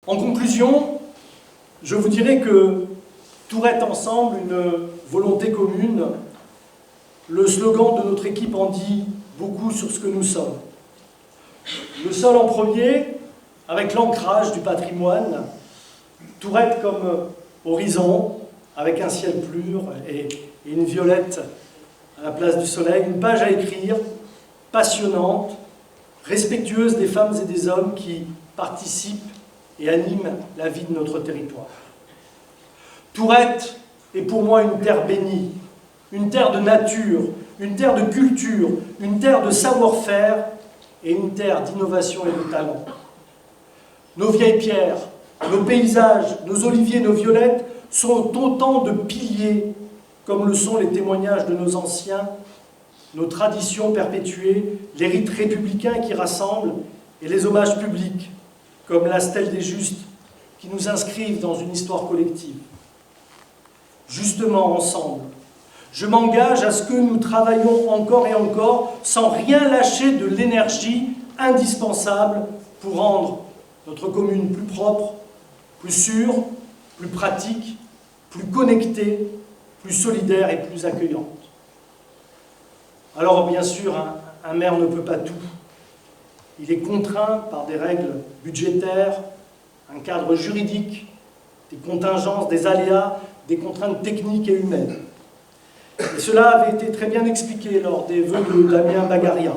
En conclusion, je vous dirais que Tourette ensemble, une volonté commune, le slogan de notre équipe en dit beaucoup sur ce que nous sommes. Le sol en premier, avec l'ancrage du patrimoine, Tourette comme horizon, avec un ciel pur et une violette à la place du soleil, une page à écrire, passionnante, respectueuse des femmes et des hommes qui participent et animent la vie de notre territoire. Tourette est pour moi une terre bénie, une terre de nature, une terre de culture, une terre de savoir-faire et une terre d'innovation et de talent. Nos vieilles pierres, nos paysages, nos oliviers, nos violettes sont autant de piliers, comme le sont les témoignages de nos anciens, nos traditions perpétuées, les rites républicains qui rassemblent et les hommages publics, comme la stèle des justes, qui nous inscrivent dans une histoire collective. Justement, ensemble, je m'engage à ce que nous travaillions encore et encore sans rien lâcher de l'énergie indispensable pour rendre notre commune plus propre, plus sûre, plus pratique, plus connectée, plus solidaire et plus accueillante. Alors, bien sûr, un maire ne peut pas tout. Il est contraint par des règles budgétaires, un cadre juridique, des contingences, des aléas, des contraintes techniques et humaines. Et cela avait été très bien expliqué lors des vœux de Damien Bagaria.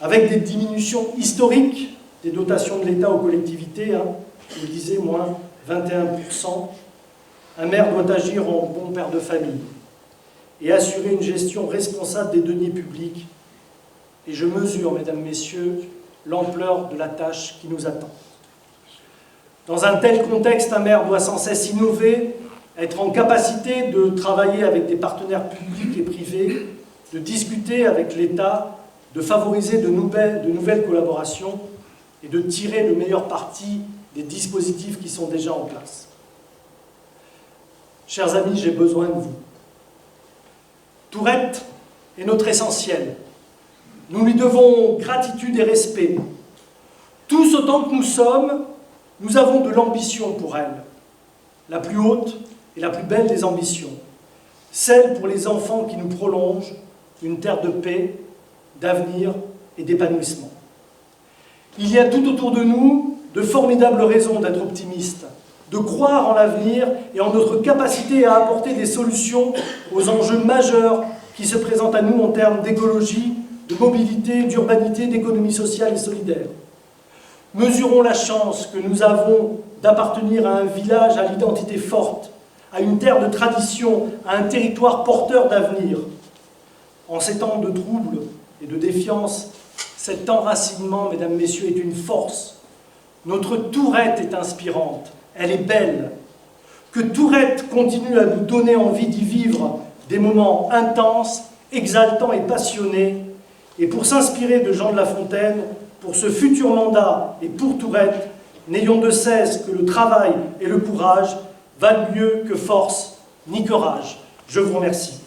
Avec des diminutions historiques des dotations de l'État aux collectivités, je le disais, moins 21%, un maire doit agir en bon père de famille et assurer une gestion responsable des deniers publics. Et je mesure, mesdames, messieurs, l'ampleur de la tâche qui nous attend. Dans un tel contexte, un maire doit sans cesse innover, être en capacité de travailler avec des partenaires publics et privés, de discuter avec l'État, de favoriser de nouvelles collaborations et de tirer le meilleur parti des dispositifs qui sont déjà en place. Chers amis, j'ai besoin de vous. Tourette est notre essentiel. Nous lui devons gratitude et respect. Tous autant que nous sommes, nous avons de l'ambition pour elle. La plus haute et la plus belle des ambitions. Celle pour les enfants qui nous prolongent une terre de paix, d'avenir et d'épanouissement. Il y a tout autour de nous de formidables raisons d'être optimistes, de croire en l'avenir et en notre capacité à apporter des solutions aux enjeux majeurs qui se présentent à nous en termes d'écologie, de mobilité, d'urbanité, d'économie sociale et solidaire. Mesurons la chance que nous avons d'appartenir à un village à l'identité forte, à une terre de tradition, à un territoire porteur d'avenir. En ces temps de troubles et de défiance, cet enracinement, mesdames, messieurs, est une force. Notre Tourette est inspirante, elle est belle. Que Tourette continue à nous donner envie d'y vivre des moments intenses, exaltants et passionnés. Et pour s'inspirer de Jean de La Fontaine, pour ce futur mandat et pour Tourette, n'ayons de cesse que le travail et le courage valent mieux que force ni que rage. Je vous remercie.